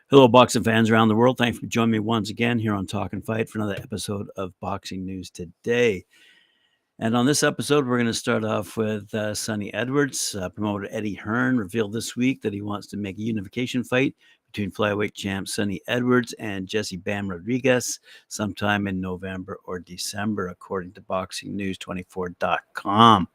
Hello, boxing fans around the world. Thanks for joining me once again here on Talkin Fight for another episode of Boxing News Today. And on this episode, we're going to start off with Sonny Edwards. Promoter Eddie Hearn revealed this week that he wants to make a unification fight between flyweight champ Sonny Edwards and Jesse Bam Rodriguez sometime in November or December, according to BoxingNews24.com.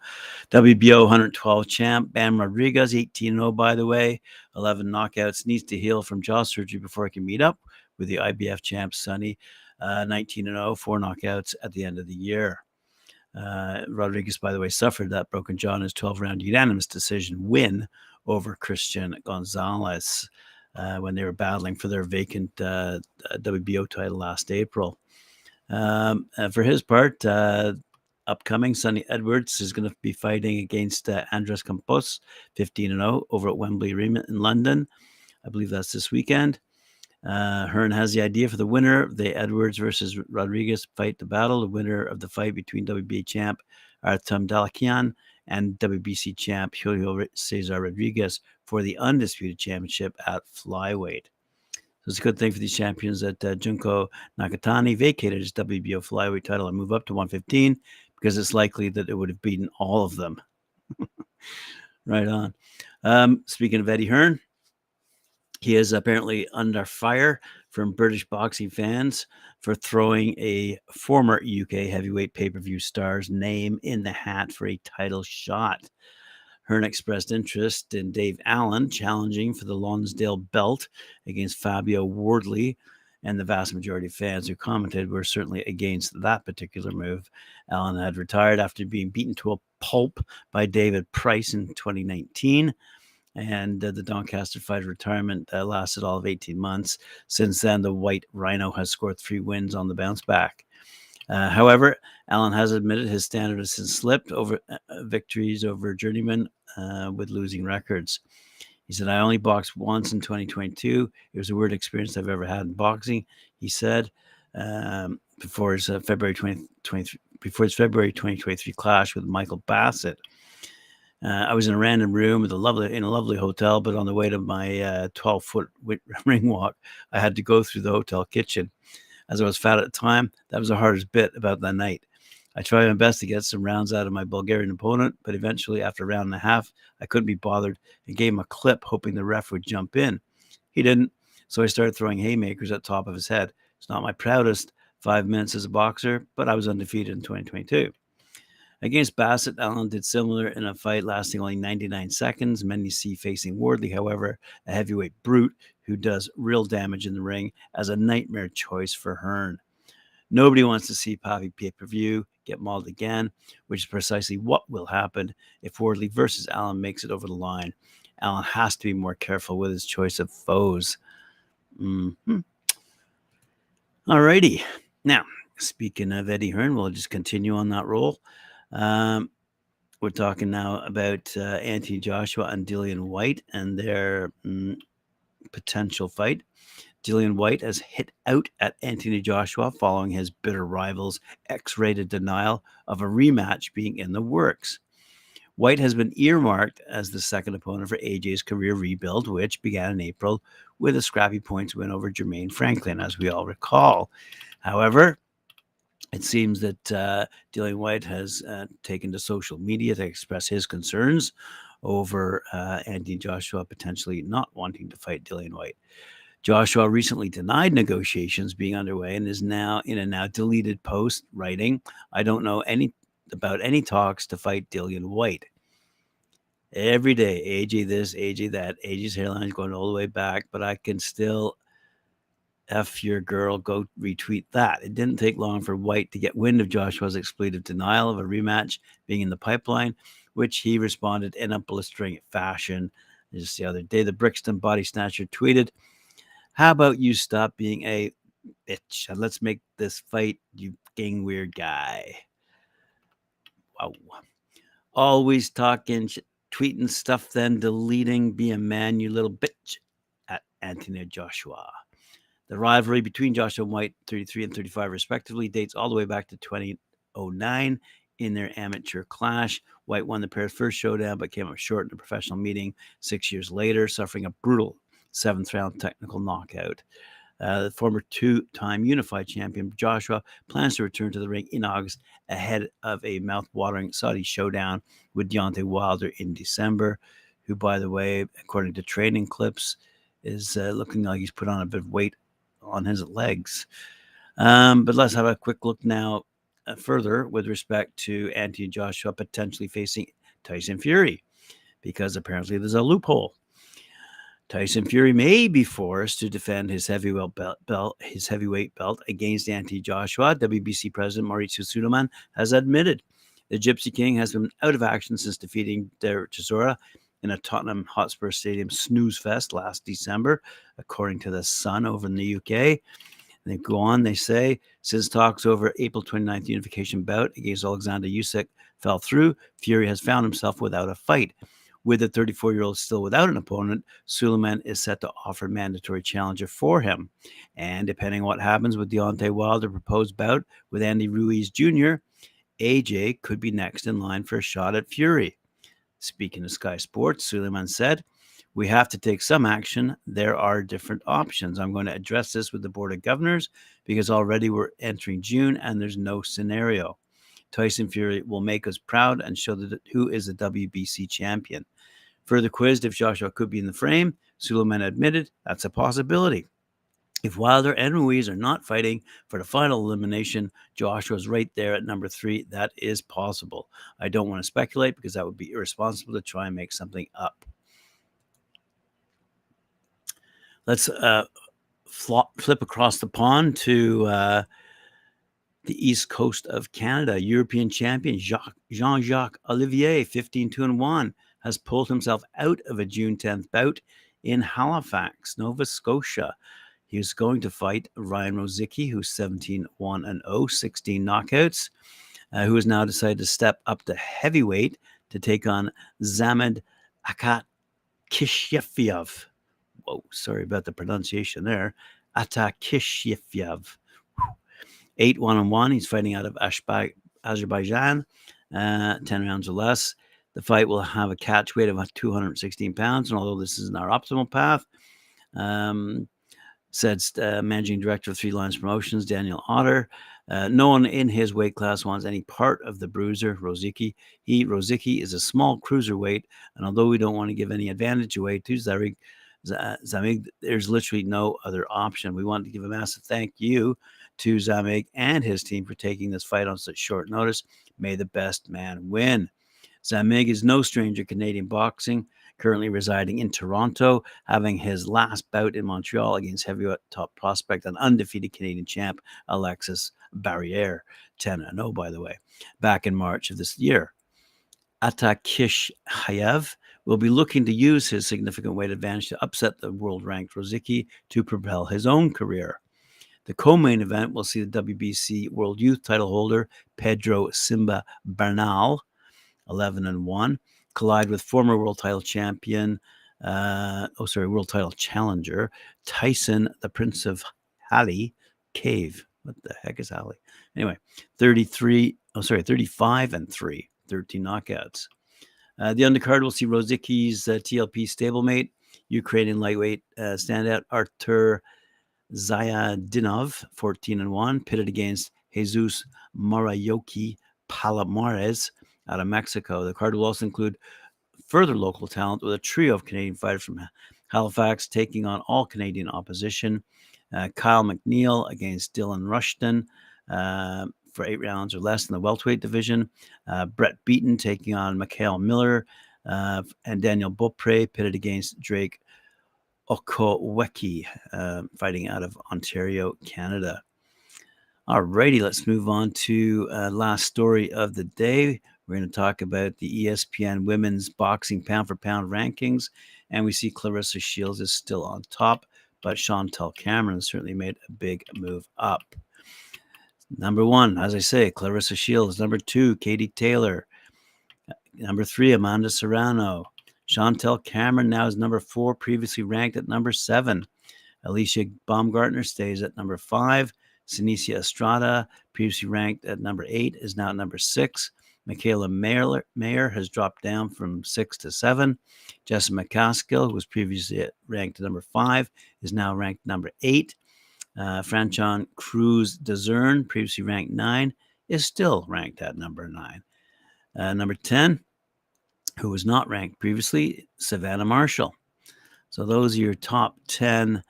WBO 112 champ Bam Rodriguez, 18-0 by the way, 11 knockouts, needs to heal from jaw surgery before he can meet up with the IBF champ Sonny, 19-0, 4 knockouts at the end of the year. Rodriguez, by the way, suffered that broken jaw in his 12-round unanimous decision win over Christian Gonzalez when they were battling for their vacant WBO title last April. For his part, upcoming, Sonny Edwards is going to be fighting against Andres Campos, 15-0, over at Wembley Arena in London. I believe that's this weekend. Hearn has the idea for the winner of the Edwards versus Rodriguez fight to battle. The winner of the fight between WBA champ Artem Talkin and WBC champ Julio Cesar Rodriguez for the undisputed championship at flyweight. So it's a good thing for these champions that Junko Nakatani vacated his WBO flyweight title and moved up to 115 because it's likely that it would have beaten all of them. Right on. Speaking of Eddie Hearn, he is apparently under fire from British boxing fans for throwing a former UK heavyweight pay-per-view star's name in the hat for a title shot. Hearn expressed interest in Dave Allen challenging for the Lonsdale belt against Fabio Wardley, and the vast majority of fans who commented were certainly against that particular move. Allen had retired after being beaten to a pulp by David Price in 2019. And the Doncaster fighter retirement lasted all of 18 months. Since then, the White Rhino has scored 3 wins on the bounce back. However, Allen has admitted his standard has since slipped over victories over journeymen with losing records. He said, "I only boxed once in 2022. It was the worst experience I've ever had in boxing," he said, before his February 2023 clash with Michael Bassett. I was in a random room in a lovely hotel, but on the way to my 12-foot ring walk, I had to go through the hotel kitchen. As I was fat at the time, that was the hardest bit about that night. I tried my best to get some rounds out of my Bulgarian opponent, but eventually, after a round and a half, I couldn't be bothered and gave him a clip, hoping the ref would jump in. He didn't, so I started throwing haymakers at the top of his head. It's not my proudest 5 minutes as a boxer, but I was undefeated in 2022. Against Bassett, Allen did similar in a fight lasting only 99 seconds. Many see facing Wardley, however, a heavyweight brute who does real damage in the ring, as a nightmare choice for Hearn. Nobody wants to see Pavi pay-per-view get mauled again, which is precisely what will happen if Wardley versus Allen makes it over the line. Allen has to be more careful with his choice of foes. Alrighty. Now, speaking of Eddie Hearn, we'll just continue on that roll. We're talking now about Anthony Joshua and Dillian Whyte and their potential fight. Dillian Whyte has hit out at Anthony Joshua following his bitter rival's X-rated denial of a rematch being in the works. Whyte has been earmarked as the second opponent for AJ's career rebuild, which began in April with a scrappy points win over Jermaine Franklin, as we all recall. However, it seems that Dillian Whyte has taken to social media to express his concerns over Anthony Joshua potentially not wanting to fight Dillian Whyte. Joshua recently denied negotiations being underway and is now in a now deleted post writing, "I don't know about any talks to fight Dillian Whyte. Every day, AJ this, AJ that, AJ's hairline is going all the way back, but I can still F your girl, go retweet that." It didn't take long for Whyte to get wind of Joshua's expletive denial of a rematch being in the pipeline, which he responded in a blistering fashion. Just the other day, the Brixton body snatcher tweeted, "How about you stop being a bitch and let's make this fight, you gang weird guy." Wow. Always talking, tweeting stuff, then deleting. Be a man, you little bitch, at Anthony Joshua. The rivalry between Joshua and Whyte, 33 and 35 respectively, dates all the way back to 2009 in their amateur clash. White won the pair's first showdown, but came up short in a professional meeting 6 years later, suffering a brutal seventh-round technical knockout. The former two-time unified champion Joshua plans to return to the ring in August ahead of a mouth-watering Saudi showdown with Deontay Wilder in December, who, by the way, according to training clips, is looking like he's put on a bit of weight on his legs. But let's have a quick look now further with respect to Anthony Joshua potentially facing Tyson Fury, because apparently there's a loophole. Tyson Fury may be forced to defend his heavyweight belt against Anthony Joshua. WBC President Mauricio Suleiman has admitted the Gypsy King has been out of action since defeating Derek Chisora in a Tottenham Hotspur Stadium snooze fest last December, according to The Sun over in the UK. They go on, they say, since talks over April 29th unification bout against Alexander Usyk fell through, Fury has found himself without a fight. With the 34-year-old still without an opponent, Suleiman is set to offer mandatory challenger for him. And depending on what happens with Deontay Wilder's proposed bout with Andy Ruiz Jr., AJ could be next in line for a shot at Fury. Speaking of Sky Sports, Suleiman said, "We have to take some action. There are different options. I'm going to address this with the Board of Governors because already we're entering June and there's no scenario. Tyson Fury will make us proud and show who is the WBC champion." Further quizzed if Joshua could be in the frame, Suleiman admitted that's a possibility. If Wilder and Ruiz are not fighting for the final elimination, Joshua's right there at number 3. That is possible. I don't want to speculate because that would be irresponsible to try and make something up. Let's flip across the pond to the east coast of Canada. European champion Jean-Jacques Olivier, 15-2-1, has pulled himself out of a June 10th bout in Halifax, Nova Scotia. He was going to fight Ryan Rozicki, who's 17-1-0, 16 knockouts, who has now decided to step up to heavyweight to take on Zamed Atakishevyev. Whoa, sorry about the pronunciation there. Atakishevyev. 8-1-1. He's fighting out of Azerbaijan, 10 rounds or less. The fight will have a catch weight of 216 pounds, and although this isn't our optimal path, said Managing Director of Three Lions Promotions, Daniel Otter, no one in his weight class wants any part of the bruiser, Rozicki. Rozicki is a small cruiserweight, and although we don't want to give any advantage away to Zarig, there's literally no other option. We want to give a massive thank you to Zamig and his team for taking this fight on such short notice. May the best man win. Zamig is no stranger to Canadian boxing, currently residing in Toronto, having his last bout in Montreal against heavyweight top prospect and undefeated Canadian champ Alexis Barriere, 10-0 by the way, back in March of this year. Atakishevyev will be looking to use his significant weight advantage to upset the world-ranked Rozicki to propel his own career. The co-main event will see the WBC World Youth title holder Pedro Simba Bernal, 11-1, collide with former world title champion, world title challenger Tyson, the Prince of Hali Cave. What the heck is Hali? Anyway, 35-3, 13 knockouts. The undercard will see Rozicki's TLP stablemate, Ukrainian lightweight standout Artur Zayadinov, 14-1, pitted against Jesus Marayoki Palomares out of Mexico. The card will also include further local talent with a trio of Canadian fighters from Halifax taking on all Canadian opposition. Kyle McNeil against Dylan Rushton for 8 rounds or less in the welterweight division. Brett Beaton taking on Mikhail Miller, and Daniel Beaupre pitted against Drake Okowecki, fighting out of Ontario, Canada. All righty, let's move on to last story of the day. We're going to talk about the ESPN women's boxing pound-for-pound rankings, and we see Clarissa Shields is still on top, but Chantel Cameron certainly made a big move up. Number 1, as I say, Clarissa Shields. Number 2, Katie Taylor. Number 3, Amanda Serrano. Chantel Cameron now is number 4, previously ranked at number 7. Alicia Baumgartner stays at number 5. Sinicia Estrada, previously ranked at number 8, is now at number 6. Michaela Mayer has dropped down from 6 to 7. Jessica McCaskill, who was previously ranked number 5, is now ranked number 8. Franchon Cruz Dezern, previously ranked 9, is still ranked at number 9. Number 10, who was not ranked previously, Savannah Marshall. So those are your top 10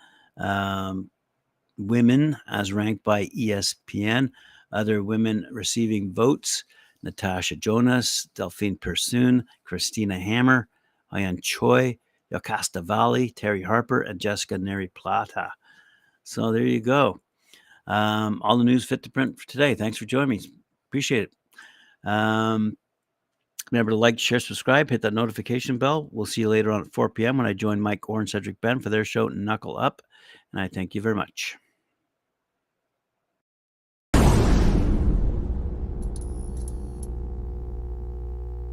women as ranked by ESPN. Other women receiving votes: Natasha Jonas, Delphine Persoon, Christina Hammer, Ayan Choi, Yocasta Valley, Terry Harper, and Jessica Neri Plata. So there you go. All the news fit to print for today. Thanks for joining me. Appreciate it. Remember to like, share, subscribe, hit that notification bell. We'll see you later on at 4 p.m. when I join Mike Orr and Cedric Ben for their show Knuckle Up. And I thank you very much.